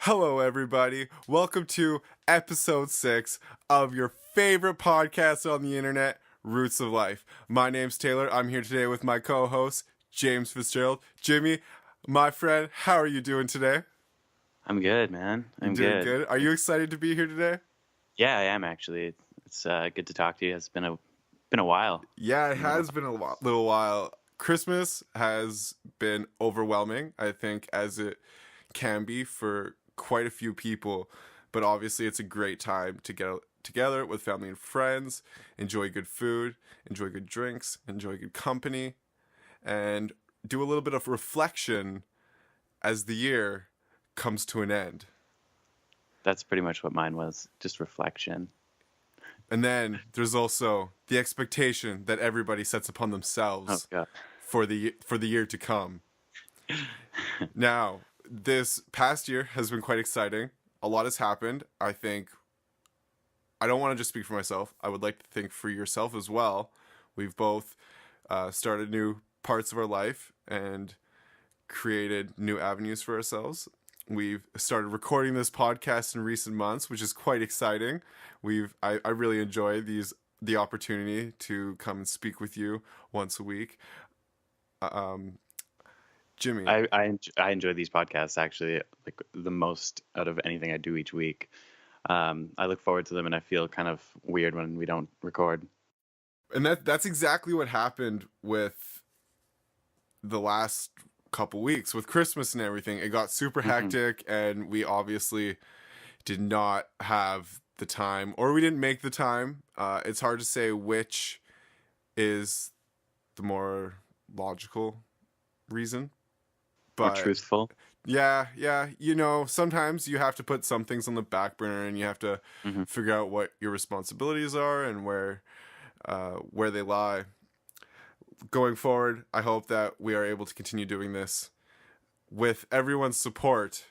Hello, everybody. Welcome to episode 6 of your favorite podcast on the internet, Roots of Life. My name's Taylor. I'm here today with my co-host, James Fitzgerald. Jimmy, my friend, how are you doing today? I'm good, man. I'm doing good. good. Are you excited to be here today? Yeah, I am actually. It's good to talk to you. It's been a while. Yeah, it has been a little while. Christmas has been overwhelming, I think, as it can be for quite a few people, but obviously it's a great time to get together with family and friends, enjoy good food, enjoy good drinks, enjoy good company, and do a little bit of reflection as the year comes to an end. That's pretty much what mine was, just reflection. And then there's also the expectation that everybody sets upon themselves for the year to come. Now, this past year has been quite exciting. A lot has happened. I think I don't want to just speak for myself. I would like to think for yourself as well. We've both started new parts of our life and created new avenues for ourselves. We've started recording this podcast in recent months, which is quite exciting. I really enjoy the opportunity to come and speak with you once a week. Jimmy, I enjoy these podcasts actually, like the most out of anything I do each week. I look forward to them, and I feel kind of weird when we don't record. And that's exactly what happened with the last couple weeks with Christmas and everything. It got super hectic, and we obviously did not have the time, or we didn't make the time. It's hard to say which is the more logical reason, but more truthful. Yeah. You know, sometimes you have to put some things on the back burner, and you have to figure out what your responsibilities are and where they lie. Going forward, I hope that we are able to continue doing this with everyone's support.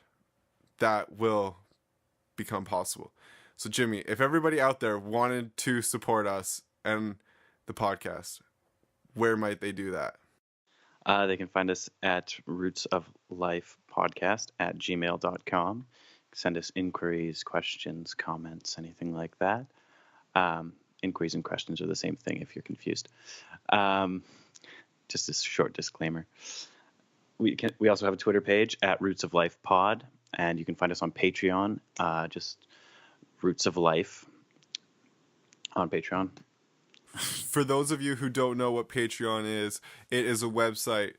That will become possible. So, Jimmy, if everybody out there wanted to support us and the podcast, where might they do that? They can find us at rootsoflifepodcast@gmail.com. Send us inquiries, questions, comments, anything like that. Inquiries and questions are the same thing if you're confused. Just a short disclaimer. We also have a Twitter page at Roots of Life Pod, and you can find us on Patreon. Just Roots of Life on Patreon. For those of you who don't know what Patreon is, it is a website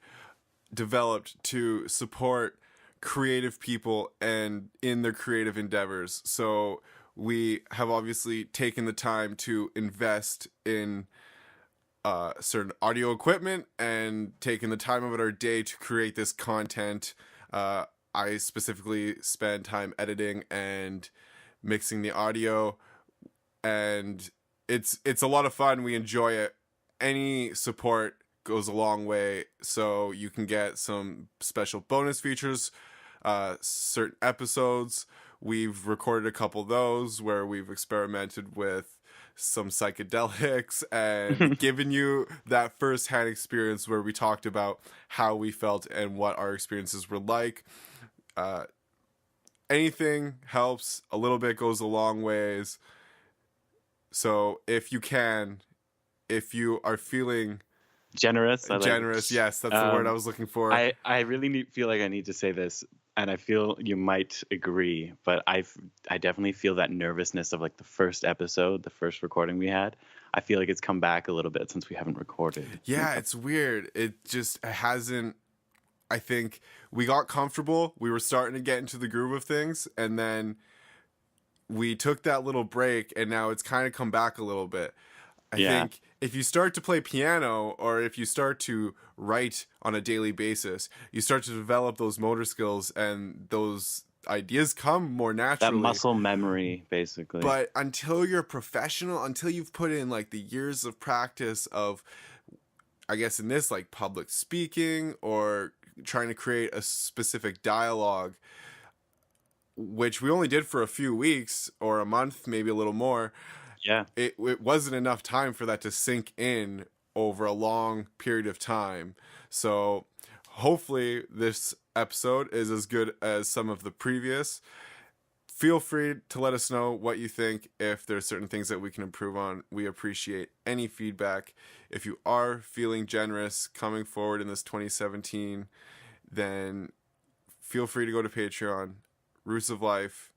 developed to support creative people and in their creative endeavors. So we have obviously taken the time to invest in certain audio equipment and taken the time of our day to create this content. I specifically spend time editing and mixing the audio, and it's a lot of fun. We enjoy it. Any support goes a long way, so you can get some special bonus features, certain episodes. We've recorded a couple of those where we've experimented with some psychedelics and given you that first-hand experience where we talked about how we felt and what our experiences were like. Anything helps. A little bit goes a long ways. So if you are feeling generous, yes, that's the word I was looking for. I really feel like I need to say this, and I feel you might agree, but I definitely feel that nervousness of like the first episode, the first recording we had. I feel like it's come back a little bit since we haven't recorded. Yeah, it's weird. It hasn't. I think we got comfortable. We were starting to get into the groove of things, and then we took that little break, and now it's kind of come back a little bit. I think if you start to play piano, or if you start to write on a daily basis, you start to develop those motor skills, and those ideas come more naturally. That muscle memory, basically. But until you're professional, until you've put in like the years of practice of, I guess in this, like public speaking or trying to create a specific dialogue, which we only did for a few weeks or a month, maybe a little more. Yeah. It wasn't enough time for that to sink in over a long period of time. So hopefully this episode is as good as some of the previous. Feel free to let us know what you think. If there's certain things that we can improve on, we appreciate any feedback. If you are feeling generous coming forward in this 2017, then feel free to go to Patreon, Roots of Life.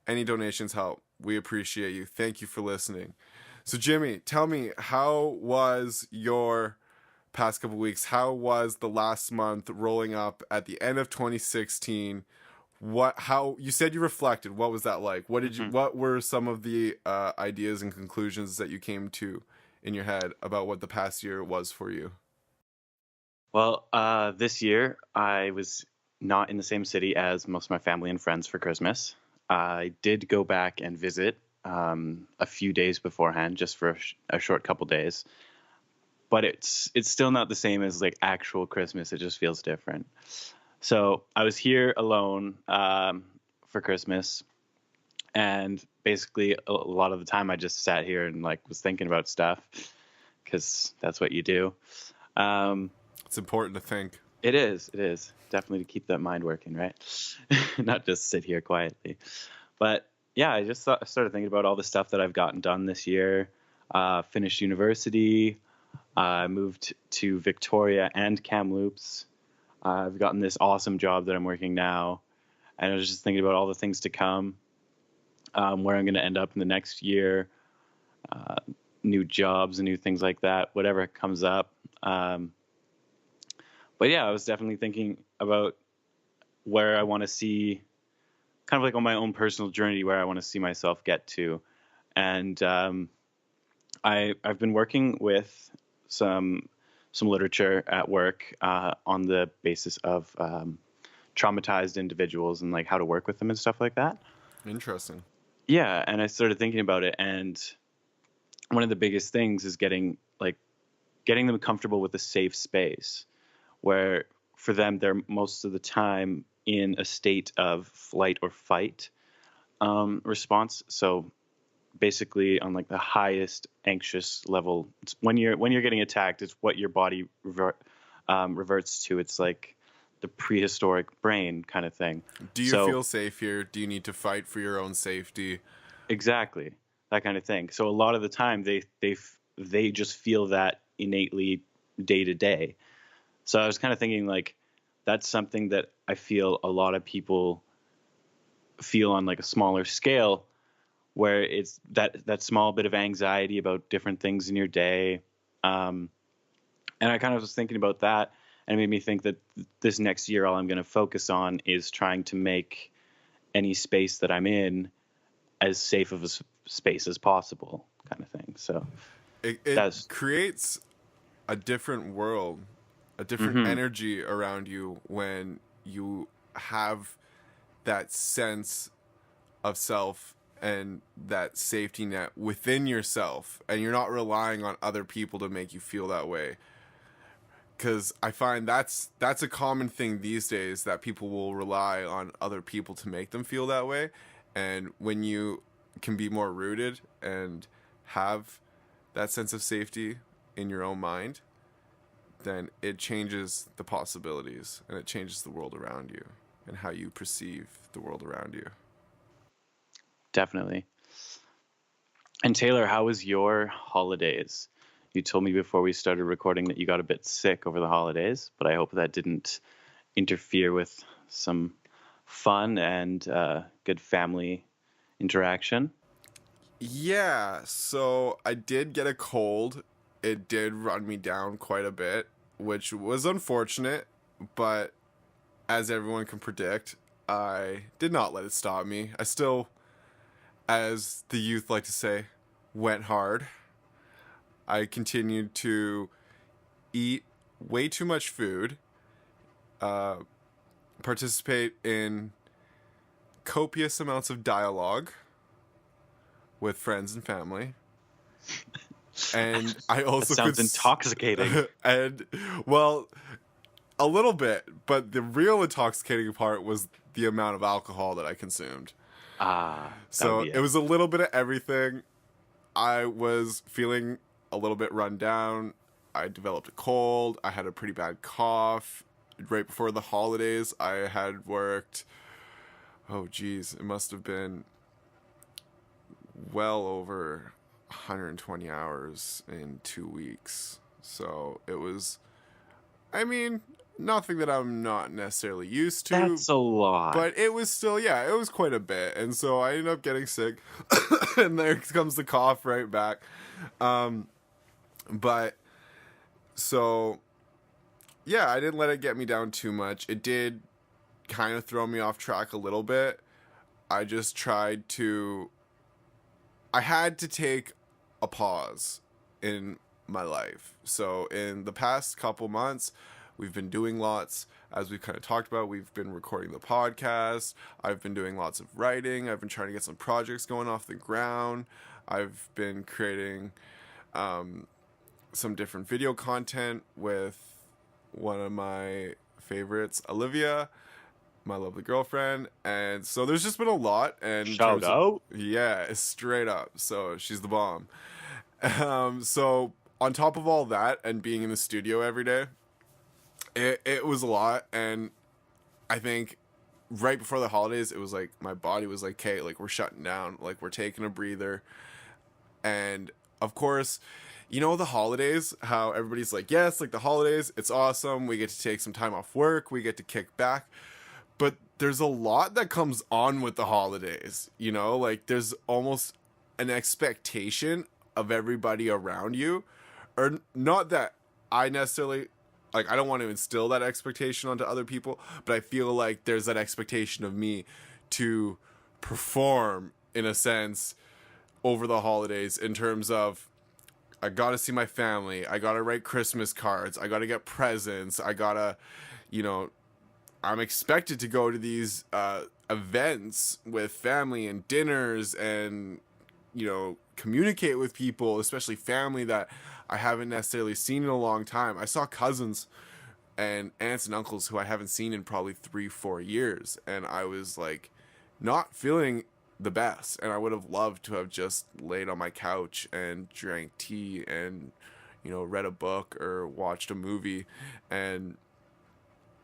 Any donations help. We appreciate you. Thank you for listening. So Jimmy, tell me, how was your past couple weeks? How was the last month rolling up at the end of 2016? How you said you reflected? What was that like? What were some of the ideas and conclusions that you came to in your head about what the past year was for you? Well, this year I was not in the same city as most of my family and friends for Christmas. I did go back and visit a few days beforehand, just for a short couple days. But it's still not the same as like actual Christmas. It just feels different. So I was here alone for Christmas, and basically a lot of the time I just sat here and like was thinking about stuff, because that's what you do. It's important to think. It is definitely to keep that mind working, right? Not just sit here quietly. But yeah, I just started thinking about all the stuff that I've gotten done this year. Finished university. I moved to Victoria and Kamloops. I've gotten this awesome job that I'm working now. And I was just thinking about all the things to come, where I'm going to end up in the next year, new jobs and new things like that, whatever comes up. But yeah, I was definitely thinking about where I want to see, kind of like on my own personal journey, where I want to see myself get to. And I've been working with some literature at work on the basis of traumatized individuals and like how to work with them and stuff like that. Interesting. Yeah, and I started thinking about it, and one of the biggest things is getting them comfortable with a safe space where for them they're most of the time in a state of flight or fight response. So basically on like the highest anxious level, it's when you're getting attacked, it's what your body reverts to. It's like the prehistoric brain kind of thing. Do you feel safe here? Do you need to fight for your own safety? Exactly, that kind of thing. So a lot of the time they just feel that innately day to day. So I was kind of thinking like that's something that I feel a lot of people feel on like a smaller scale, where it's that small bit of anxiety about different things in your day. And I kind of was thinking about that, and it made me think that this next year, all I'm going to focus on is trying to make any space that I'm in as safe of a space as possible, kind of thing. So it creates a different world, a different energy around you when you have that sense of self and that safety net within yourself, and you're not relying on other people to make you feel that way. Because I find that's a common thing these days, that people will rely on other people to make them feel that way. And when you can be more rooted and have that sense of safety in your own mind, then it changes the possibilities and it changes the world around you and how you perceive the world around you. Definitely. And Taylor, how was your holidays? You told me before we started recording that you got a bit sick over the holidays, but I hope that didn't interfere with some fun and good family interaction. Yeah, so I did get a cold. It did run me down quite a bit, which was unfortunate, but as everyone can predict, I did not let it stop me. I still, as the youth like to say, went hard. I continued to eat way too much food, participate in copious amounts of dialogue with friends and family. And I also that sounds intoxicating. And well, a little bit, but the real intoxicating part was the amount of alcohol that I consumed. So it was a little bit of everything. I was feeling a little bit run down. I developed a cold. I had a pretty bad cough. right before the holidays, I had worked, oh geez, it must have been well over 120 hours in 2 weeks. So it was, I mean, nothing that I'm not necessarily used to, That's a lot. but it was still, yeah, it was quite a bit. And so I ended up getting sick, and there comes the cough right back. But so, yeah, I didn't let it get me down too much. It did kind of throw me off track a little bit. I just tried to, I had to take a pause in my life. So in the past couple months, we've been doing lots, as we've kind of talked about. We've been recording the podcast. I've been doing lots of writing. I've been trying to get some projects going off the ground. I've been creating some different video content with one of my favorites, Olivia, my lovely girlfriend. And so there's just been a lot. And Shout out. yeah, straight up. So she's the bomb. So on top of all that and being in the studio every day, it was a lot. And I think right before the holidays, it was like my body was like, okay, like we're shutting down, like we're taking a breather. And of course, you know, the holidays, how everybody's like, yes, like the holidays, it's awesome. We get to take some time off work. We get to kick back. But there's a lot that comes on with the holidays, you know, like there's almost an expectation of everybody around you, or not that I necessarily, like, I don't want to instill that expectation onto other people, but I feel like there's that expectation of me to perform in a sense over the holidays in terms of, I gotta see my family, I gotta write Christmas cards, I gotta get presents, I gotta, you know, I'm expected to go to these events with family and dinners and, you know, communicate with people, especially family that I haven't necessarily seen in a long time. I saw cousins and aunts and uncles who I haven't seen in probably 3-4 years, and I was like not feeling the best, and I would have loved to have just laid on my couch and drank tea and, you know, read a book or watched a movie. And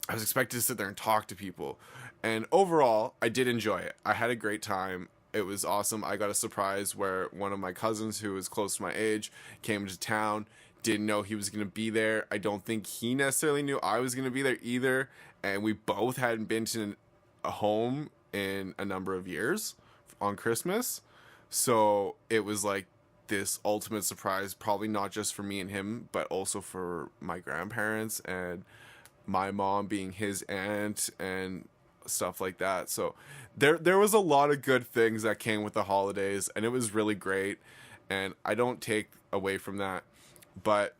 I was expected to sit there and talk to people, and overall I did enjoy it. I had a great time. It was awesome. I got a surprise where one of my cousins who was close to my age came to town, didn't know he was going to be there. I don't think he necessarily knew I was going to be there either, and we both hadn't been to a home in a number of years on Christmas. So it was like this ultimate surprise, probably not just for me and him, but also for my grandparents and my mom being his aunt and stuff like that. So there was a lot of good things that came with the holidays, and it was really great, and I don't take away from that. But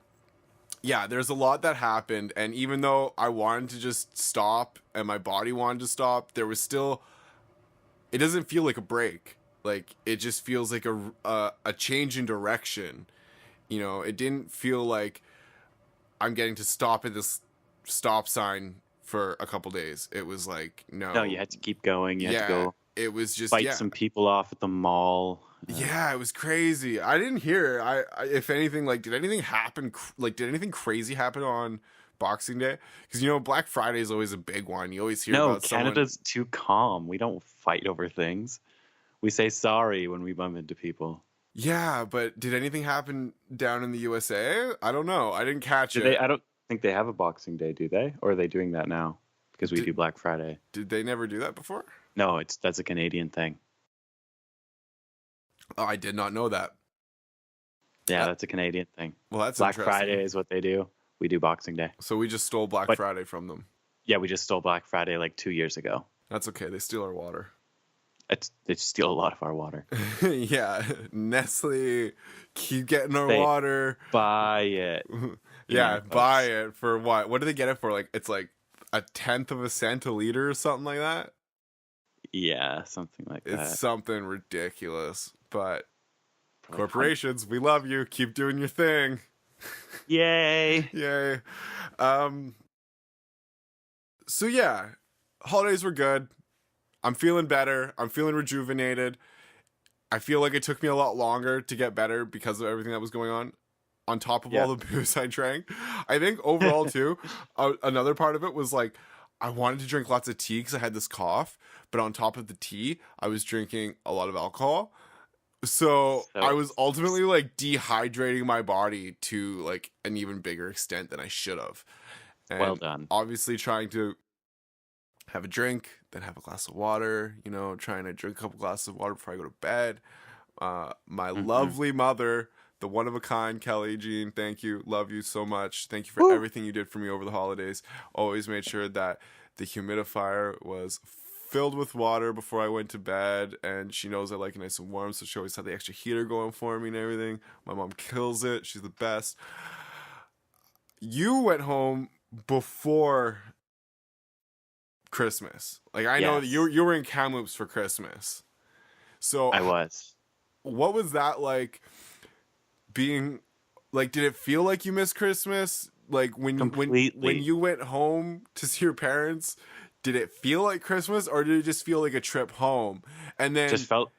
yeah, there's a lot that happened, and even though I wanted to just stop and my body wanted to stop, there was still, it doesn't feel like a break. Like it just feels like a change in direction. You know, it didn't feel like I'm getting to stop at this stop sign for a couple days. It was like, No, you had to keep going. You had to go it was just fight some people off at the mall. Yeah, it was crazy. I didn't hear. I if anything, like, did anything happen? Like, did anything crazy happen on Boxing Day? Because, you know, Black Friday is always a big one. You always hear about someone. Canada's too calm. We don't fight over things. We say sorry when we bump into people. Yeah, but did anything happen down in the USA? I don't know. I didn't catch it. I don't think they have a Boxing Day, do they? Or are they doing that now? Because we do Black Friday. Did they never do that before? No, that's a Canadian thing. Oh, I did not know that. Yeah, that's a Canadian thing. Well, that's Black interesting. Friday is what they do. We do Boxing Day. So we just stole Black Friday from them. Yeah, we just stole Black Friday like 2 years ago. That's okay. They steal our water. They steal a lot of our water. Yeah, Nestle, keep getting our water. Buy it. Yeah, buy it for what? What do they get it for? Like, it's like 1/10 of a cent a liter or something like that. Yeah, something like that. It's something ridiculous. But corporations, we love you. Keep doing your thing. Yay! Yay. So yeah, holidays were good. I'm feeling better. I'm feeling rejuvenated. I feel like it took me a lot longer to get better because of everything that was going on. on top of Yeah. all the booze I drank. I think overall too, another part of it was like I wanted to drink lots of tea because I had this cough, but on top of the tea, I was drinking a lot of alcohol. So I So was ultimately like dehydrating my body to like an even bigger extent than I should have. well And done. obviously trying to have a drink, then have a glass of water, you know, trying to drink a couple glasses of water before I go to bed. My Hmm. lovely mother, the one of a kind, Kelly Jean, thank you. Love you so much. Thank you for Woo! everything you did for me over the holidays. Always made sure that the humidifier was filled with water before I went to bed, and she knows I like it nice and warm, so she always had the extra heater going for me and everything. My mom kills it. She's the best. You went home before Christmas. Like I know that Yes, you were in Kamloops for Christmas. So I was what was that like being like did it feel like you missed Christmas? Like when completely. you went home to see your parents, did it feel like Christmas or did it just feel like a trip home? And then Just felt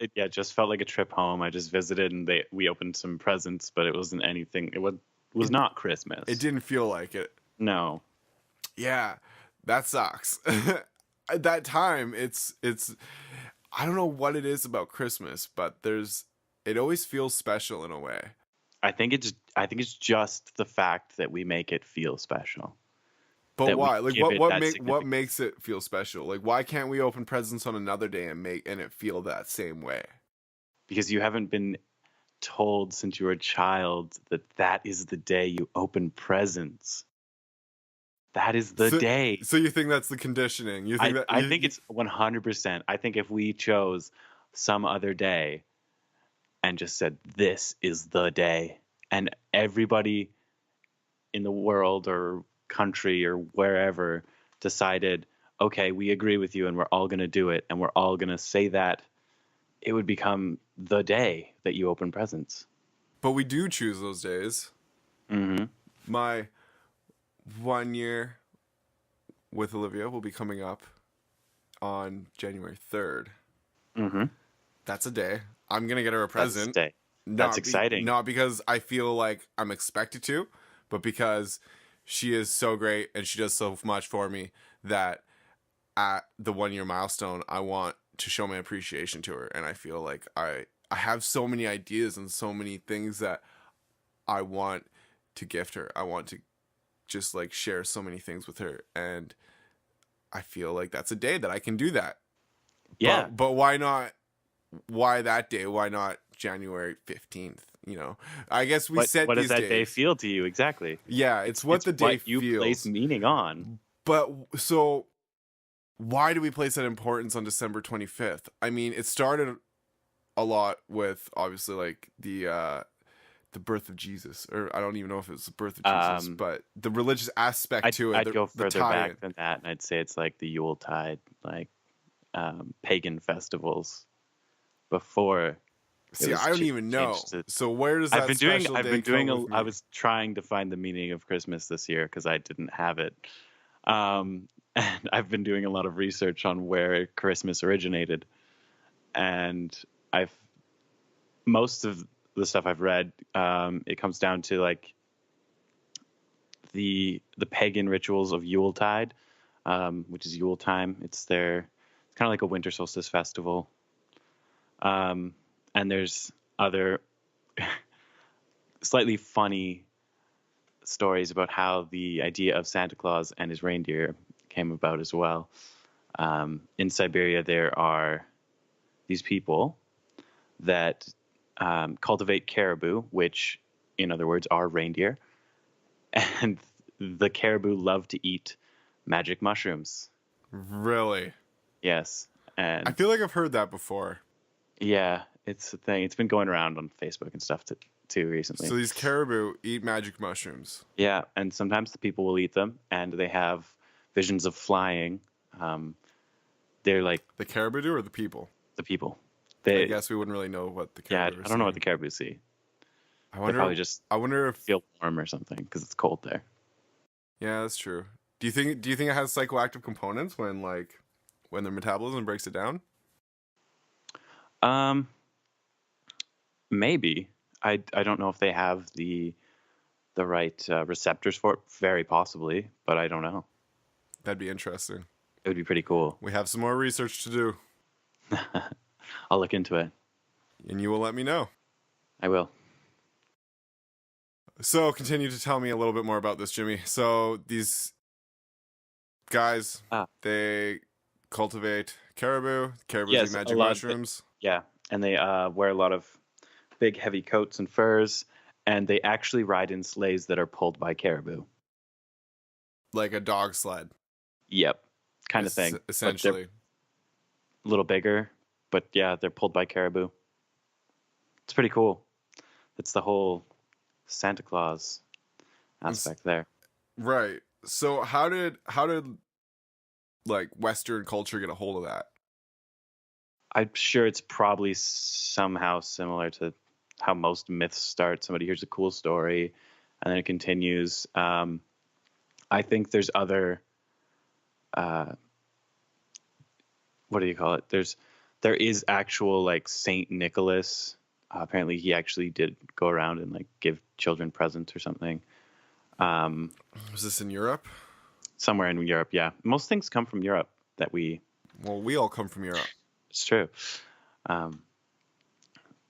like a trip home. I just visited and we opened some presents, but it wasn't anything. Was it not it Christmas. didn't feel like it. No. Yeah, that sucks. At that time, it's I don't know what it is about Christmas, but it always feels special in a way. I think it's just the fact that we make it feel special. But That we why? Like give it that what significance. makes it feel special? Like why can't we open presents on another day and it feel that same way? Because you haven't been told since you were a child that that is the day you open presents. That is the So day. so you think that's the conditioning? You think that I think it's 100%. I think if we chose some other day and just said, this is the day, and everybody in the world or country or wherever decided, okay, we agree with you and we're all going to do it and we're all going to say that, it would become the day that you open presents. but we do choose those days. Mm-hmm. My 1 year with Olivia will be coming up on January 3rd. Mm-hmm. That's a day. I'm gonna get her a That's the present. day. That's exciting. Not because I feel like I'm expected to, but because she is so great and she does so much for me that at the 1 year milestone, I want to show my appreciation to her. And I feel like I have so many ideas and so many things that I want to gift her. I want to just like share so many things with her, and I feel like that's a day that I can do that. Yeah. But why not? Why that day? Why not January 15th? You know, I guess we set What does these that day days. feel to you exactly? Yeah, it's what It's the day what you place feels. meaning on. But so why do we place that importance on December 25th? I mean, it started a lot with obviously like the birth of Jesus, or I don't even know if it was the birth of Jesus, Um, but the religious aspect to it, I'd go the further tie-in. back than that, and I'd say it's like the Yuletide, like pagan festivals before it See, was I don't even know. changed to. So where does that special I've day been come doing with I me? was trying to find the meaning of Christmas this year because I didn't have it. And I've been doing a lot of research on where Christmas originated, and I've most of the stuff I've read, it comes down to like the pagan rituals of Yuletide, which is Yule time. It's kind of like a winter solstice festival. And there's other slightly funny stories about how the idea of Santa Claus and his reindeer came about as well. In Siberia, there are these people that cultivate caribou, which, in other words, are reindeer, and the caribou love to eat magic mushrooms. Really? Yes, I and feel like I've heard that before. yeah, it's a thing. It's been going around on Facebook and stuff too recently. So these caribou eat magic mushrooms. Yeah, and sometimes the people will eat them, and they have visions of flying. Um, they're like The caribou do or the people? the people. I They guess we wouldn't really know what the Yeah, caribou are I don't know what saying. the caribou see. I They wonder. probably just I wonder if. feel warm or something because it's cold there. Yeah, that's true. Do you think it has psychoactive components when their metabolism breaks it down? Um, Maybe. I don't know if they have the receptors for it. Very possibly, but I don't know. That'd be interesting. It would be pretty cool. We have some more research to do, I'll look into it. and you will let me know. I will. So continue to tell me a little bit more about this, Jimmy. So these guys, they cultivate caribou. Caribou's Yes, like a magic lot mushrooms. Yeah, and they wear a lot of big, heavy coats and furs, and they actually ride in sleighs that are pulled by caribou. Like a dog sled. Yep, kind of thing. Essentially. But a little bigger, but yeah, they're pulled by caribou. It's pretty cool. It's the whole Santa Claus aspect there. Right. So how did like Western culture get a hold of that? I'm sure it's probably somehow similar to how most myths start. Somebody hears a cool story, and then it continues. I think there's other, what do you call it? There is actual like Saint Nicholas. Apparently, he actually did go around and like give children presents or something. Was this in Europe? Somewhere in Europe, yeah. Most things come from Europe that we. Well, we all come from Europe. It's true. But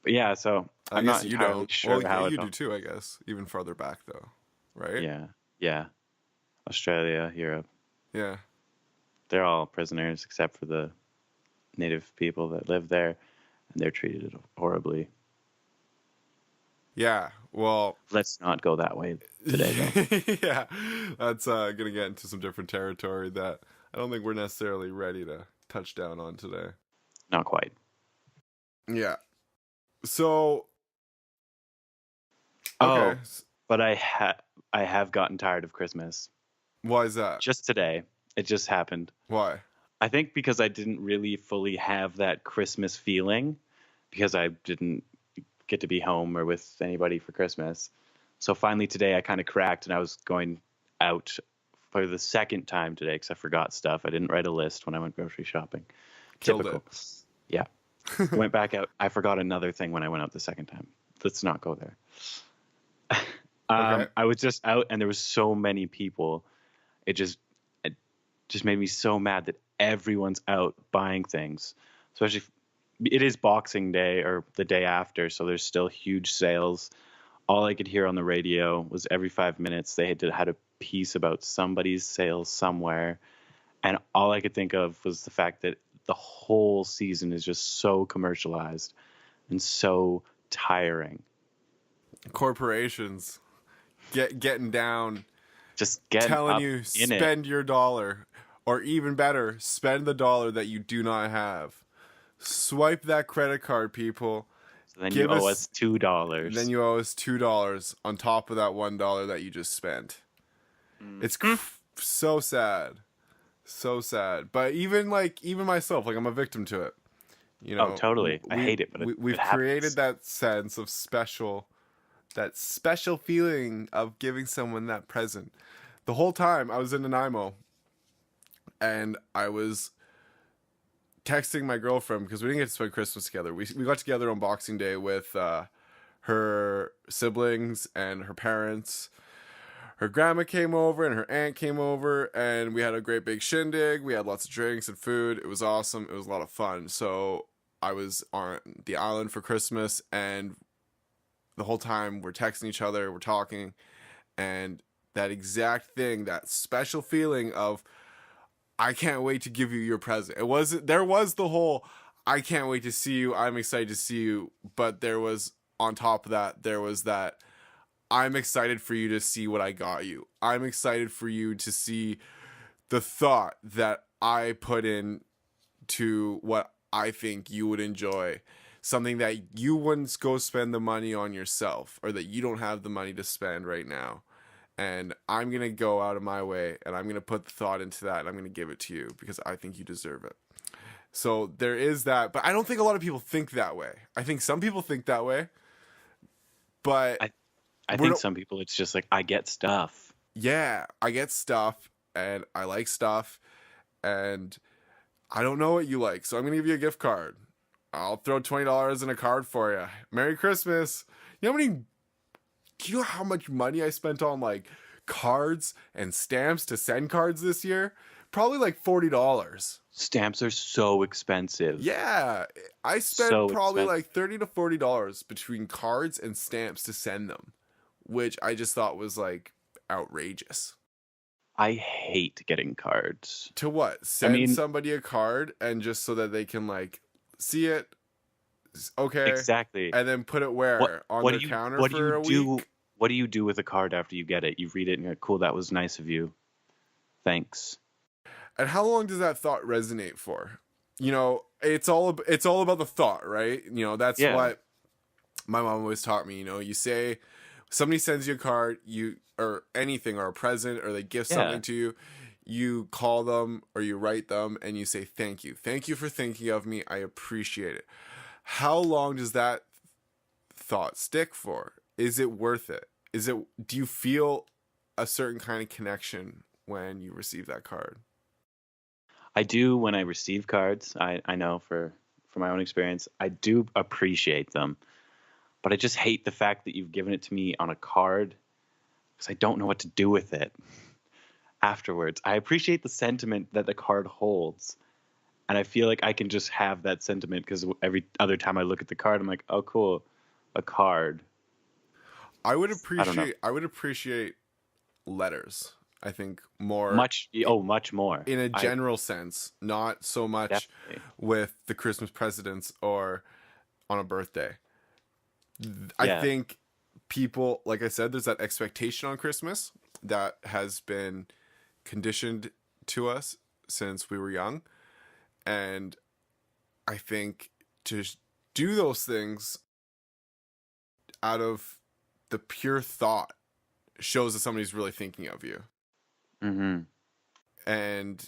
yeah, so I'm not entirely sure how you do too, I guess. Even farther back, though, right? Yeah. Australia, Europe. Yeah. They're all prisoners except for the native people that live there, and they're treated horribly. Yeah, well... Let's not go that way today, though. Yeah, that's going to get into some different territory that I don't think we're necessarily ready to touch down on today. Not quite. Yeah. So... Okay. Oh, but I have gotten tired of Christmas. Why is that? Just today. It just happened. Why? I think because I didn't really fully have that Christmas feeling because I didn't get to be home or with anybody for Christmas. So finally today I kind of cracked and I was going out for the second time today because I forgot stuff. I didn't write a list when I went grocery shopping. Typical. Yeah. Went back out. I forgot another thing when I went out the second time. Let's not go there. Okay. I was just out and there was so many people. It just made me so mad that everyone's out buying things, especially it is Boxing Day or the day after, so there's still huge sales. All I could hear on the radio was every 5 minutes they had a piece about somebody's sales somewhere, and all I could think of was the fact that the whole season is just so commercialized and so tiring. Corporations getting down, just telling you spend your dollar, or even better, spend the dollar that you do not have. Swipe that credit card, people. So then you owe us $2. Then you owe us $2 on top of that $1 that you just spent. It's so sad. So sad. But even myself, like I'm a victim to it. You know, totally. I hate it, but we've created that sense of that special feeling of giving someone that present. The whole time I was in Nanaimo, and I was texting my girlfriend because we didn't get to spend Christmas together. We got together on Boxing Day with her siblings and her parents. Her grandma came over and her aunt came over, and we had a great big shindig. We had lots of drinks and food. It was awesome. It was a lot of fun. So I was on the island for Christmas, and the whole time we're texting each other, we're talking, and that exact thing, that special feeling of, I can't wait to give you your present. There was the whole, I can't wait to see you, I'm excited to see you, but there was, on top of that, there was that, I'm excited for you to see what I got you. I'm excited for you to see the thought that I put in to what I think you would enjoy. Something that you wouldn't go spend the money on yourself, or that you don't have the money to spend right now. And I'm going to go out of my way, and I'm going to put the thought into that, and I'm going to give it to you because I think you deserve it. So there is that, but I don't think a lot of people think that way. I think some people think that way, but I think some people, it's just like, I get stuff. Yeah, I get stuff, and I like stuff, and I don't know what you like, so I'm going to give you a gift card. I'll throw $20 in a card for you. Merry Christmas. You know how many do you know how much money I spent on like cards and stamps to send cards this year? Probably like $40. Stamps are so expensive. Yeah, I spent So probably expensive. like $30 to $40 between cards and stamps to send them, which I just thought was like outrageous. I hate getting cards. To what? I Send mean, somebody a card and just so that they can like see it, okay, exactly. and then put it What where? On what their do you counter what do for you a do week? what do you do with a card after you get it? You read it and you're like, cool, that was nice of you. Thanks. And how long does that thought resonate for? You know, it's all about the thought, right? You know, that's Yeah. what my mom always taught me. You know, you say somebody sends you a card, you or anything or a present or they gift Yeah. something to you, you call them or you write them and you say thank you for thinking of me, I appreciate it. How long does that thought stick for? Is it worth it? Do you feel a certain kind of connection when you receive that card? I do when I receive cards. I know for my own experience, I do appreciate them. But I just hate the fact that you've given it to me on a card because I don't know what to do with it afterwards. I appreciate the sentiment that the card holds. And I feel like I can just have that sentiment because every other time I look at the card, I'm like, oh, cool, a card. I don't know. I would appreciate letters. I think more Much more. in a I general sense, not so much definitely. with the Christmas presidents or on a birthday. I Yeah. think people, like I said, there's that expectation on Christmas that has been conditioned to us since we were young. And I think to do those things out of the pure thought shows that somebody's really thinking of you. Mm-hmm. And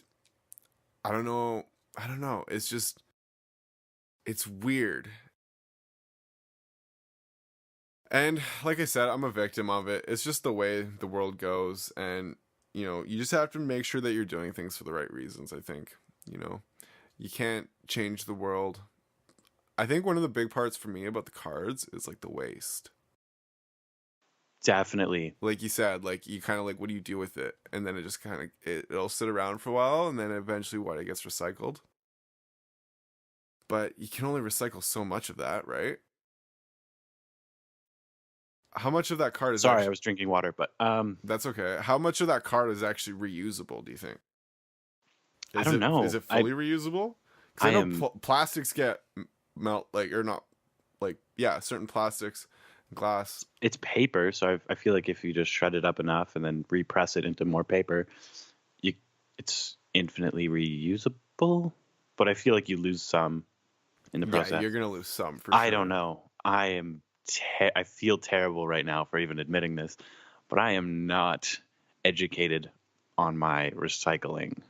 I don't know. I don't know. It's weird. And like I said, I'm a victim of it. It's just the way the world goes. And, you know, you just have to make sure that you're doing things for the right reasons, I think. You know, you can't change the world. I think one of the big parts for me about the cards is like the waste. Definitely. Like you said, like you kind of like, what do you do with it? And then it just kind of, it'll sit around for a while and then eventually it gets recycled. But you can only recycle so much of that, right? How much of that card is Sorry, I actually, was drinking water, but that's okay. How much of that card is actually reusable, do you think? I don't Is know. it fully reusable? Because I I know am plastics get melt like or not like yeah certain plastics, glass. it's paper, so I feel like if you just shred it up enough and then repress it into more paper, you it's infinitely reusable. But I feel like you lose some in the Yeah, process. you're gonna lose some for I sure. don't know. I feel terrible right now for even admitting this, but I am not educated on my recycling.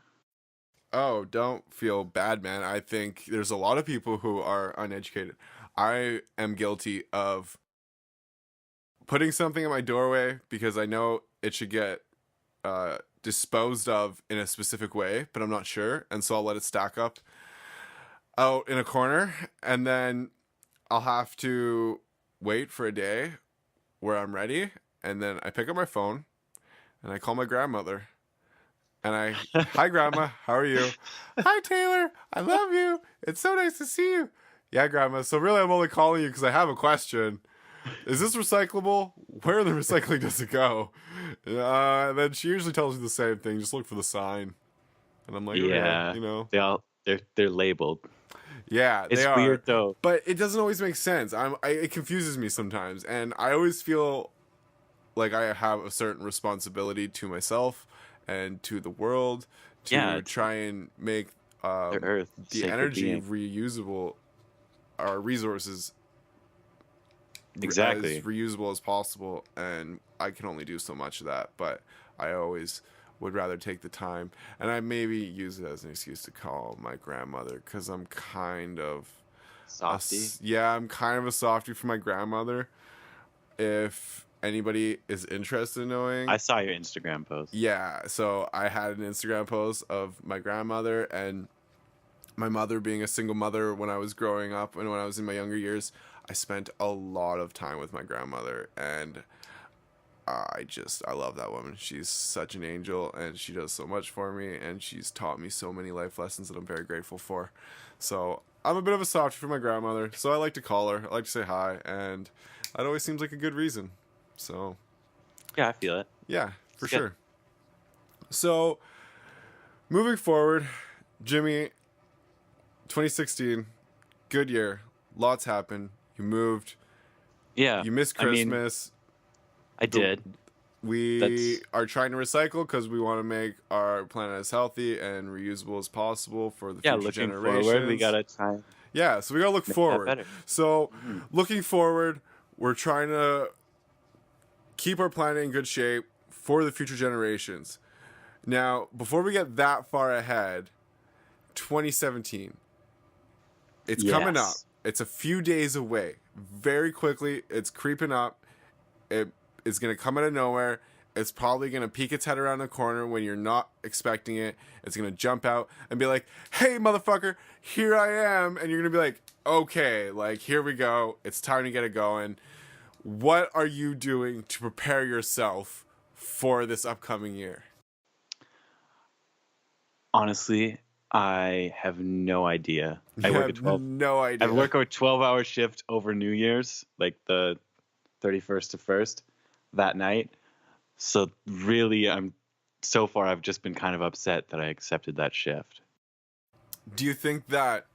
Oh, don't feel bad, man. I think there's a lot of people who are uneducated. I am guilty of putting something in my doorway because I know it should get disposed of in a specific way, but I'm not sure, and so I'll let it stack up out in a corner, and then I'll have to wait for a day where I'm ready, and then I pick up my phone and I call my grandmother. And hi grandma, how are you? Hi Taylor, I love you. It's so nice to see you. Yeah, grandma. So really, I'm only calling you because I have a question. Is this recyclable? Where in the recycling does it go? And then she usually tells me the same thing. Just look for the sign. And I'm like, okay, Yeah, you know. they're labeled. Yeah, they It's are. weird though. But it doesn't always make sense. It confuses me sometimes, and I always feel like I have a certain responsibility to myself and to the world Yeah, to try and make the earth, the sacred energy being. reusable, our resources as Exactly. reusable as possible. And I can only do so much of that, but I always would rather take the time, and I maybe use it as an excuse to call my grandmother because I'm kind of Softy. I'm kind of a softie for my grandmother. If anybody is interested in knowing, I saw your Instagram post. yeah, so I had an Instagram post of my grandmother and my mother being a single mother when I was growing up and when I was in my younger years. I spent a lot of time with my grandmother, and I love that woman. She's such an angel, and she does so much for me, and she's taught me so many life lessons that I'm very grateful for. So I'm a bit of a softie for my grandmother, so I like to call her. I like to say hi, and that always seems like a good reason. So Yeah, I feel it. yeah, for It's good. sure. So moving forward, Jimmy, 2016, good year. Lots happened. You moved. Yeah. You missed I mean, Christmas. I did. We are trying to recycle because we want to make our planet as healthy and reusable as possible for the Yeah, future looking generations. forward, we gotta try and Yeah, so we gotta look make that forward. better. So, looking forward, we're trying to keep our planet in good shape for the future generations. Now, before we get that far ahead, 2017. It's coming up. Yes. It's a few days away. Very quickly, it's creeping up. It is going to come out of nowhere. It's probably going to peek its head around the corner when you're not expecting it. It's going to jump out and be like, hey, motherfucker, here I am. And you're going to be like, okay, like, here we go. It's time to get it going. What are you doing to prepare yourself for this upcoming year? Honestly, I have no idea. I You work have a 12 no idea. I work a 12-hour shift over New Year's, like the 31st to 1st that night. So really, so far I've just been kind of upset that I accepted that shift. Do you think that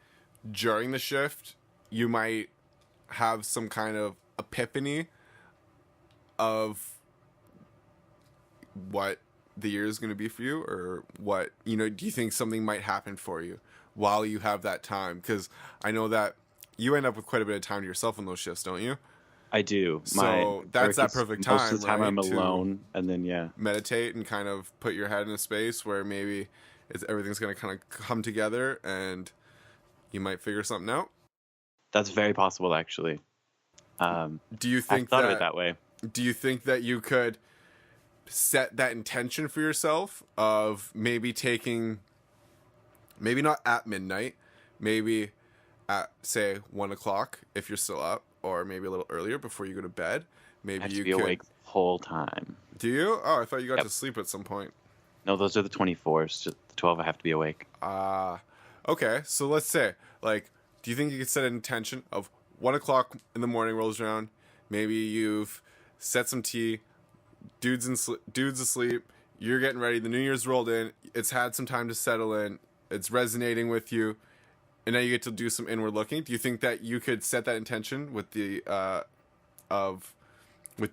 during the shift you might have some kind of epiphany of what the year is going to be for you, or what, do you think something might happen for you while you have that time? Because I know that you end up with quite a bit of time to yourself on those shifts, don't you? I do. So that's that perfect time. Most of the time right, I'm to alone, and then yeah. meditate and kind of put your head in a space where maybe everything's going to kind of come together and you might figure something out. That's very possible, actually. Do you think I thought of it that way. Do you think that you could set that intention for yourself of maybe taking, maybe not at midnight, maybe at, say, 1 o'clock if you're still up, or maybe a little earlier before you go to bed? Maybe I have you to be could awake the whole time. Do you? Oh, I thought you got Yep. to sleep at some point. No, those are the 24s. Just the 12 I have to be awake. Okay, so let's say, like, do you think you could set an intention of 1 o'clock in the morning rolls around, maybe you've set some tea, dude's asleep, you're getting ready, the New Year's rolled in, it's had some time to settle in, it's resonating with you, and now you get to do some inward looking. Do you think that you could set that intention with the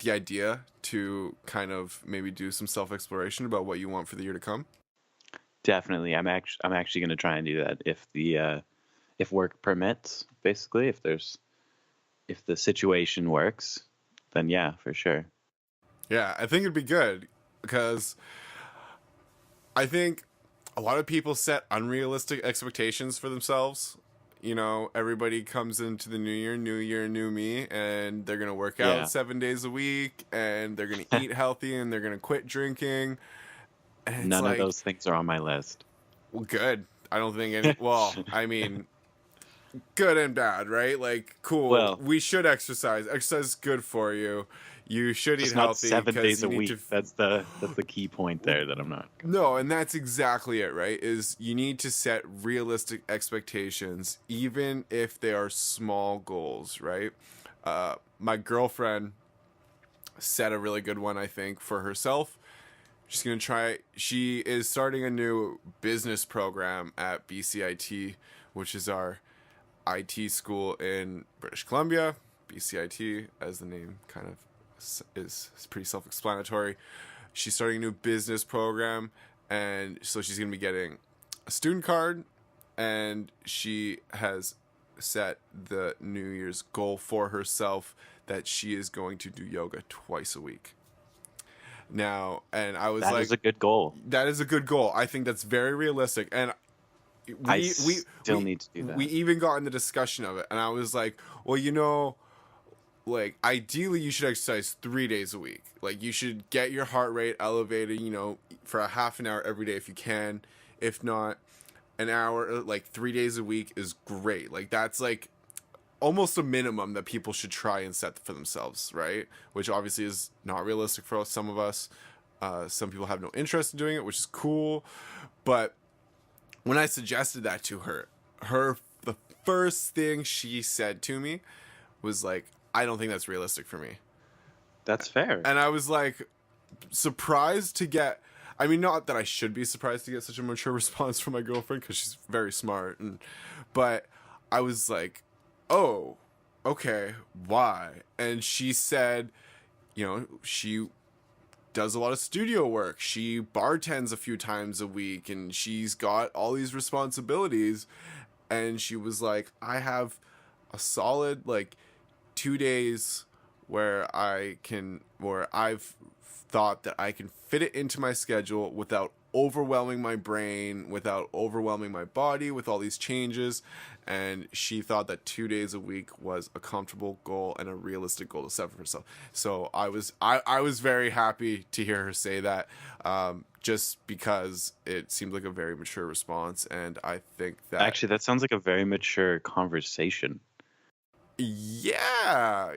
idea to kind of maybe do some self-exploration about what you want for the year to come? Definitely. I'm actually going to try and do that if work permits, basically. If the situation works, then yeah, for sure. Yeah, I think it'd be good because I think a lot of people set unrealistic expectations for themselves. Everybody comes into the new year, new me, and they're going to work out 7 days a week, and they're going to eat healthy, and they're going to quit drinking. And it's None of those things are on my list. Well, good. I don't think any, well, I mean, good and bad, right? Like, cool. Well, we should exercise. Exercise is good for you. You should eat not healthy. 7 days you a need week. to That's the key point there that I'm not. No, and that's exactly it, right? Is you need to set realistic expectations, even if they are small goals, right? My girlfriend set a really good one, I think, for herself. She is starting a new business program at BCIT, which is our IT school in British Columbia. BCIT, as the name kind of is pretty self-explanatory. She's starting a new business program, and so she's going to be getting a student card, and she has set the New Year's goal for herself that she is going to do yoga twice a week. Now, and I was That like, is a good goal. That is a good goal. I think that's very realistic, and I still need to do that. We even got in the discussion of it, and I was like, well, like, ideally you should exercise 3 days a week. Like, you should get your heart rate elevated, for a half an hour every day if you can. If not, an hour, like 3 days a week is great. Like, that's like almost a minimum that people should try and set for themselves, right? Which obviously is not realistic for some of us. Some people have no interest in doing it, which is cool. But when I suggested that to her, the first thing she said to me was like, I don't think that's realistic for me. That's fair. And I was like, surprised to get, I mean, not that I should be surprised to get such a mature response from my girlfriend, because she's very smart, but I was like, oh, okay, why? And she said, you know, she does a lot of studio work, she bartends a few times a week, and she's got all these responsibilities, and she was like, I have a solid like 2 days where I've thought that I can fit it into my schedule without overwhelming my brain, without overwhelming my body with all these changes. And she thought that 2 days a week was a comfortable goal and a realistic goal to set for herself. So I was very happy to hear her say that, just because it seemed like a very mature response. And I think that Actually, that sounds like a very mature conversation. yeah,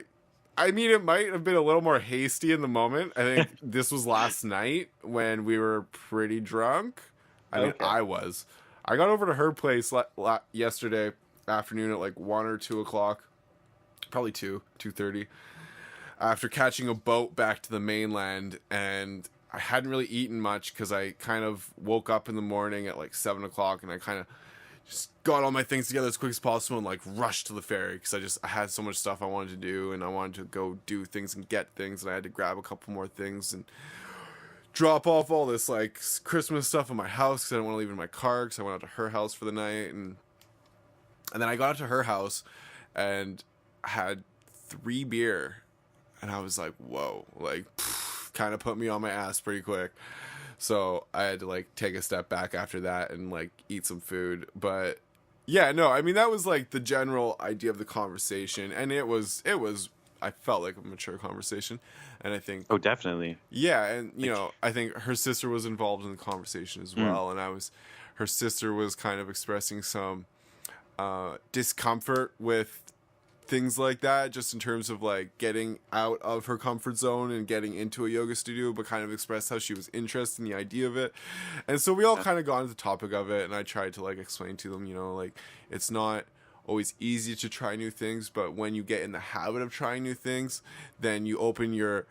I mean, it might have been a little more hasty in the moment. I think this was last night when we were pretty drunk. I mean, Okay. I was. I got over to her place yesterday afternoon at like 1 or 2 o'clock, probably 2:30, after catching a boat back to the mainland, and I hadn't really eaten much because I kind of woke up in the morning at like 7 o'clock, and I kind of just got all my things together as quick as possible and like rushed to the ferry because I had so much stuff I wanted to do, and I wanted to go do things and get things, and I had to grab a couple more things and drop off all this like Christmas stuff in my house because I didn't want to leave it in my car because I went out to her house for the night, and then I got out to her house and had 3 beer, and I was like, whoa, like kind of put me on my ass pretty quick. So I had to like take a step back after that and like eat some food. But yeah, no, I mean, that was like the general idea of the conversation, and it was I felt like a mature conversation. And I think, Oh, definitely. yeah, and you know, I think her sister was involved in the conversation as well, and her sister was kind of expressing some discomfort with things like that, just in terms of like getting out of her comfort zone and getting into a yoga studio, but kind of expressed how she was interested in the idea of it. And so we all kind of got into the topic of it, and I tried to like explain to them, you know, like it's not always easy to try new things, but when you get in the habit of trying new things, then you open your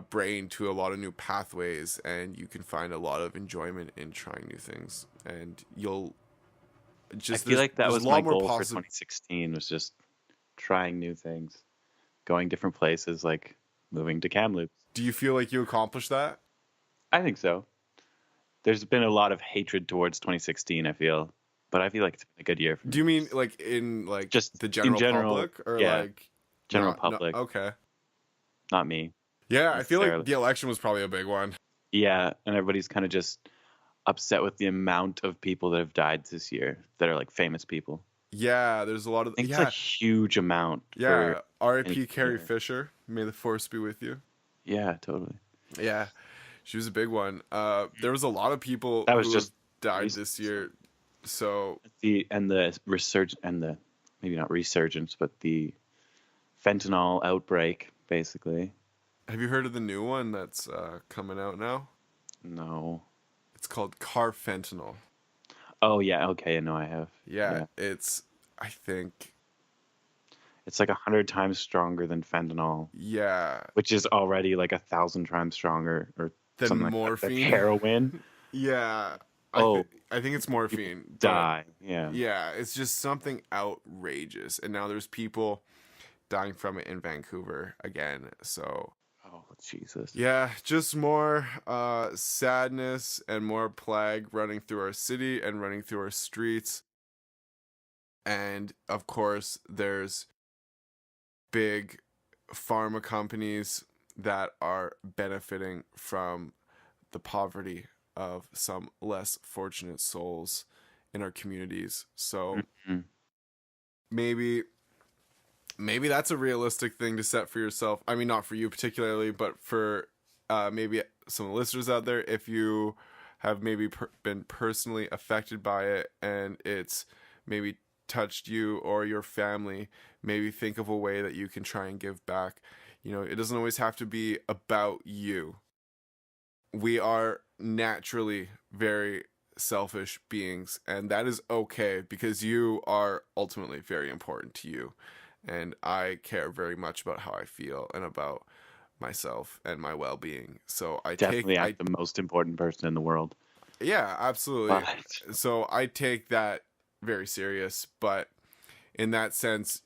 brain to a lot of new pathways, and you can find a lot of enjoyment in trying new things, and you'll just I feel like that was a my lot more goal for positive. 2016 was just trying new things, going different places, like moving to Kamloops. Do you feel like you accomplished that? I think so. There's been a lot of hatred towards 2016, I feel, but I feel like it's been a good year for me. Do you mean like in like Just the in general general, public, or yeah, like general not, public, okay. not me Yeah, I feel like necessarily. the election was probably a big one. Yeah, and everybody's kind of just upset with the amount of people that have died this year that are like famous people. Yeah, there's a lot of I think it's a huge amount yeah. for any R.I.P. Carrie year. Fisher. May the force be with you. Yeah, totally. Yeah, she was a big one. There was a lot of people That was who just have died recent, this year. So the resurgence and the maybe not resurgence, but the fentanyl outbreak, basically. have you heard of the new one that's coming out now? No. It's called carfentanil. Oh yeah, okay, no, I have. Yeah, it's, I think, It's like 100 times stronger than fentanyl, yeah, which is already like 1,000 times stronger, or then something like that. Than morphine. heroin. Yeah, Oh, I think it's morphine. But die. Yeah. yeah, it's just something outrageous. And now there's people dying from it in Vancouver again. So Oh Jesus. yeah, just more sadness and more plague running through our city and running through our streets. And of course, there's big pharma companies that are benefiting from the poverty of some less fortunate souls in our communities. So Mhm. maybe that's a realistic thing to set for yourself. I mean, not for you particularly, but for maybe some listeners out there, if you have maybe been personally affected by it, and it's maybe touched you or your family, maybe think of a way that you can try and give back. You know, it doesn't always have to be about you. We are naturally very selfish beings, and that is okay because you are ultimately very important to you. And I care very much about how I feel and about myself and my well-being. So Definitely, I'm the most important person in the world. yeah, absolutely. But So I take that very serious, but in that sense,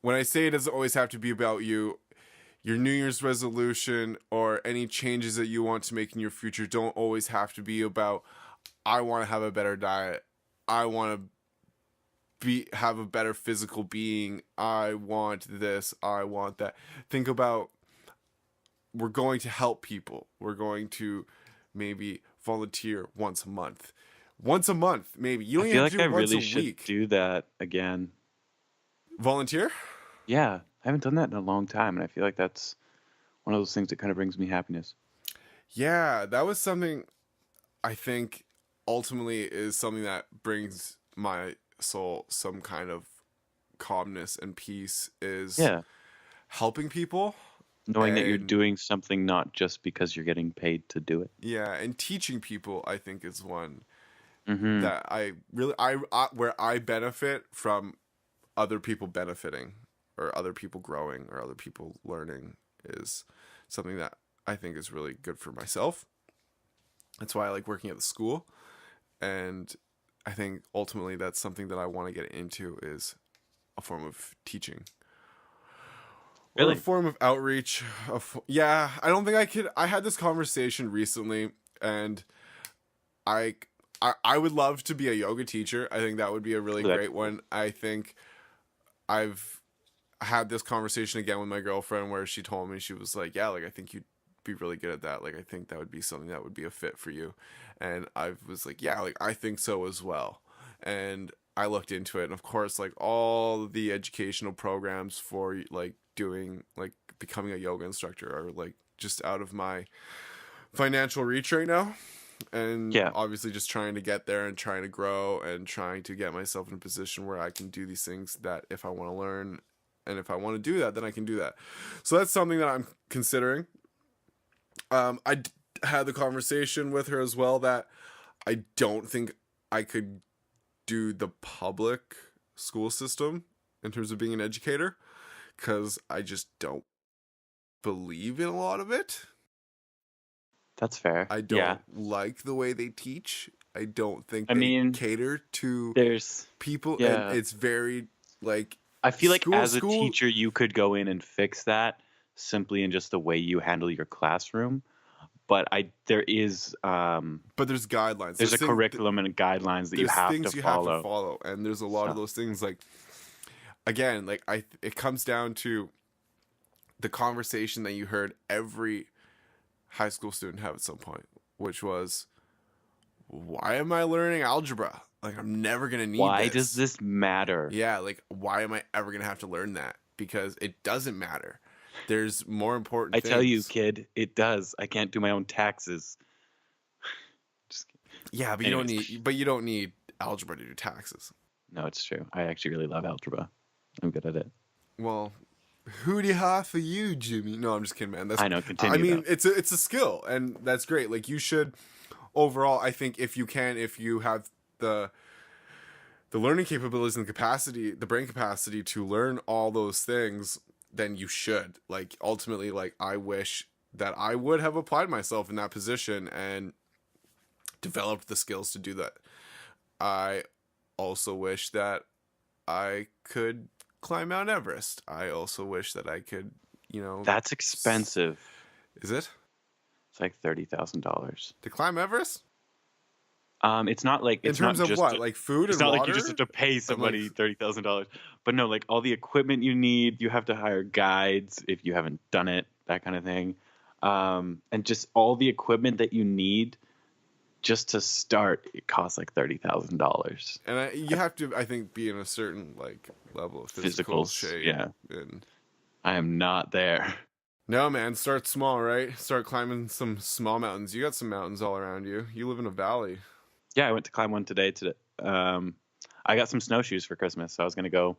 when I say it doesn't always have to be about you, your New Year's resolution or any changes that you want to make in your future don't always have to be about, I want to have a better diet. I want to have a better physical being. I want this. I want that. Think about, we're going to help people. We're going to maybe volunteer once a month. Once a month, maybe. You I don't even feel have to like I do it once a really should week. do that again. Volunteer? Yeah, I haven't done that in a long time, and I feel like that's one of those things that kind of brings me happiness. Yeah, that was something I think ultimately is something that brings my soul some kind of calmness and peace, is Yeah, helping people. knowing that you're And doing something not just because you're getting paid to do it. yeah, and teaching people, I think, is one Mm-hmm. that I really I where I benefit from other people benefiting or other people growing or other people learning, is something that I think is really good for myself. That's why I like working at the school, and I think ultimately that's something that I want to get into, is a form of teaching or a Really? form of outreach. Yeah, I don't think I could. I had this conversation recently, and I, I would love to be a yoga teacher. I think that would be a really Ooh, that's great cool. one. I think I've had this conversation again with my girlfriend where she told me, she was like, yeah, like I think you'd be really good at that. Like I think that would be something that would be a fit for you. And I was like, yeah, like I think so as well. And I looked into it, and of course, like all the educational programs for like doing like becoming a yoga instructor are like just out of my financial reach right now. And Yeah. obviously just trying to get there and trying to grow and trying to get myself in a position where I can do these things that if I want to learn, and if I want to do that, then I can do that. So that's something that I'm considering. Had the conversation with her as well that I don't think I could do the public school system in terms of being an educator, because I just don't believe in a lot of it. That's fair. I Yeah. don't like the way they teach. I don't think I they mean, cater to there's, people, and yeah. it's very like I feel like as a school. teacher, you could go in and fix that simply in just the way you handle your classroom. But But there's guidelines. there's a curriculum and guidelines that you There's have to things you have to follow. follow, and there's a lot of So those things. Like again, like it comes down to the conversation that you heard every high school student have at some point, which was, why am I learning algebra? Like I'm never gonna need why does this. this matter? Yeah, like why am I ever gonna have to learn that? Because it doesn't matter. There's more important I tell you, things. kid, it does. I can't do my own taxes. Just kidding. Yeah, but Anyways, you don't need algebra to do taxes. no, it's true. I actually really love algebra. I'm good at it. Well, who do you have for you, Jimmy? No, I'm just kidding, man. I know. I Continue mean, though. it's a skill, and that's great. Like you should, overall, I think if you have the learning capabilities and the capacity, the brain capacity to learn all those things, then you should. Like ultimately, like I wish that I would have applied myself in that position and developed the skills to do that. I also wish that I could climb Mount Everest. I also wish that I could, That's expensive. Is it It's like $30,000. to climb Everest? It's not like In terms of what, like food it's and not like you just water, have to pay and like, somebody $30,000, but no, like all the equipment you need, you have to hire guides if you haven't done it, that kind of thing, and just all the equipment that you need just to start, it costs like $30,000. and you have to, I think, be in a certain like level of physical Physicals, shape. yeah. And I am not there. no, man, start small, right? Start climbing some small mountains. You got some mountains all around you. You live in a valley. Yeah, I went to climb one today. I I got some snowshoes for Christmas, so I was going to go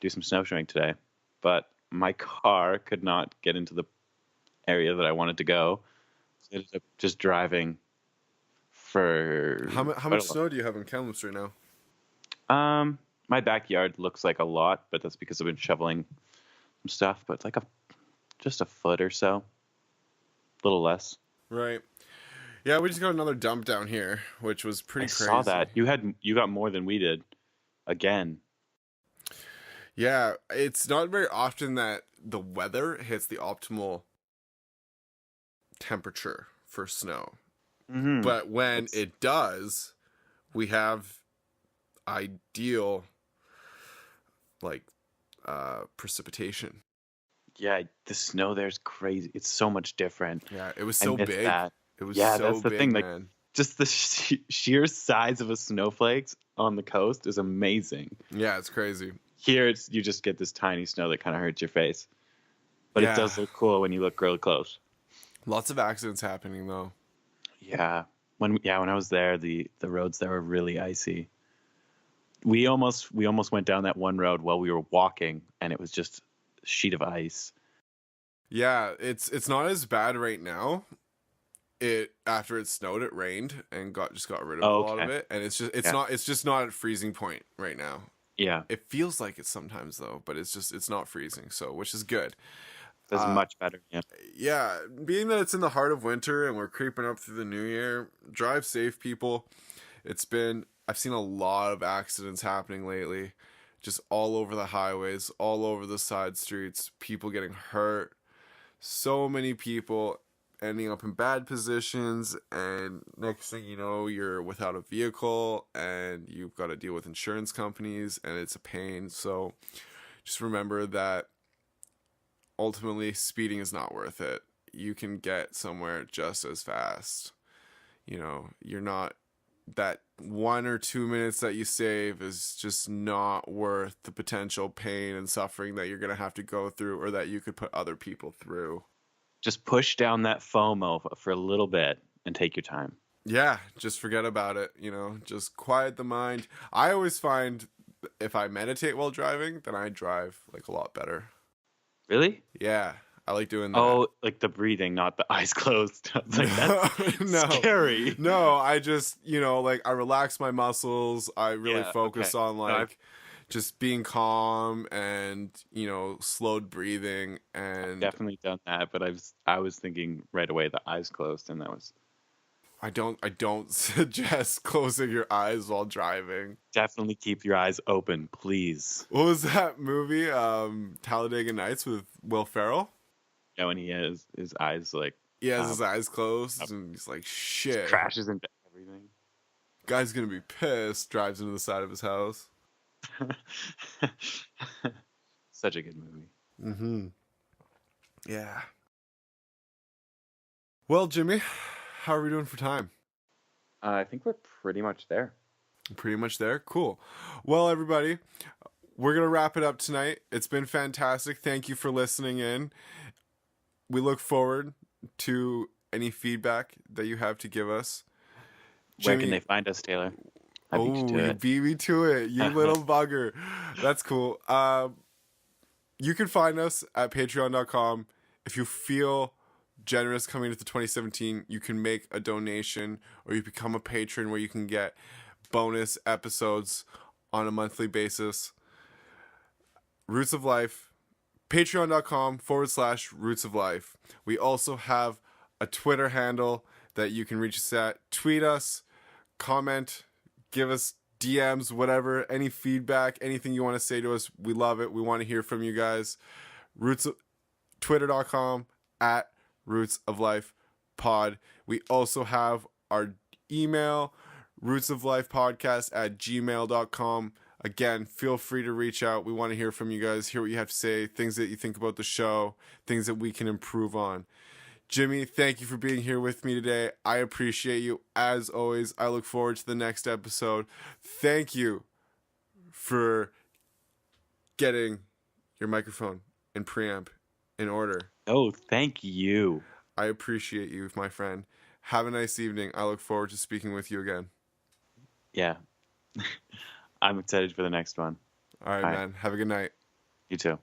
do some snowshoeing today. But my car could not get into the area that I wanted to go. So I ended up just driving for How quite much a snow do you have in Kamloops right now? lot. My backyard looks like a lot, but that's because I've been shoveling some stuff. But it's like just a foot or so, a little less. Right. Yeah, we just got another dump down here, which was pretty I crazy. saw that you got more than we did. Again, Yeah, it's not very often that the weather hits the optimal temperature for snow. But when it does, we have ideal like precipitation. yeah, the snow there's crazy. It's so much different. Yeah, it was I so miss big. that. It was Yeah, so that's the big, thing. man. Like, just the sheer size of a snowflakes on the coast is amazing. Yeah, it's crazy. Here, you just get this tiny snow that kind of hurts your face, but Yeah. it does look cool when you look really close. Lots of accidents happening though. Yeah, when I was there, the roads there were really icy. We almost went down that one road while we were walking, and it was just a sheet of ice. Yeah, it's not as bad right now. It after it snowed, it rained and got rid of a lot of it, and it's just not at freezing point right now. Yeah, It feels like it sometimes though, but it's not freezing, so which is good. that's much better. Yeah. Yeah, being that it's in the heart of winter and we're creeping up through the new year, drive safe, people. I've seen a lot of accidents happening lately, just all over the highways, all over the side streets, people getting hurt. So many people ending up in bad positions, and next thing you know, you're without a vehicle and you've got to deal with insurance companies, and it's a pain. So just remember that ultimately speeding is not worth it. You can get somewhere just as fast. You're not, that 1 or 2 minutes that you save is just not worth the potential pain and suffering that you're going to have to go through, or that you could put other people through. Just push down that FOMO for a little bit and take your time. Yeah, just forget about it. Just quiet the mind. I always find if I meditate while driving, then I drive like a lot better. Really? Yeah, I like doing that. Oh, like the breathing, not the eyes closed. I was like, that's No. scary. No, I just, I relax my muscles. I really focus on just being calm and, slowed breathing. And I've definitely done that, but I was thinking right away the eyes closed, and that was. I don't suggest closing your eyes while driving. Definitely keep your eyes open, please. What was that movie? Talladega Nights with Will Ferrell? Yeah, when he has his eyes like. He has his eyes closed and he's like, shit. Crashes into everything. Guy's gonna be pissed, drives into the side of his house. Such a good movie. Mm-hmm. Yeah. Well, Jimmy, how are we doing for time? I think we're pretty much there. Pretty much there? Cool. Well, everybody, we're going to wrap it up tonight. It's been fantastic. Thank you for listening in. We look forward to any feedback that you have to give us. Where can they find us, Taylor? You beat me to it, you little bugger. That's cool. You can find us at patreon.com. If you feel generous coming into 2017, you can make a donation, or you become a patron where you can get bonus episodes on a monthly basis. Roots of Life, patreon.com/Roots of Life. We also have a Twitter handle that you can reach us at. Tweet us, comment, give us DMs, whatever, any feedback, anything you want to say to us. We love it. We want to hear from you guys. Twitter.com @Roots of Life Pod. We also have our email, rootsoflifepodcast@gmail.com. Again, feel free to reach out. We want to hear from you guys, hear what you have to say, things that you think about the show, things that we can improve on. Jimmy, thank you for being here with me today. I appreciate you. As always, I look forward to the next episode. Thank you for getting your microphone and preamp in order. Oh, thank you. I appreciate you, my friend. Have a nice evening. I look forward to speaking with you again. Yeah. I'm excited for the next one. All right, All right. man. Have a good night. You too.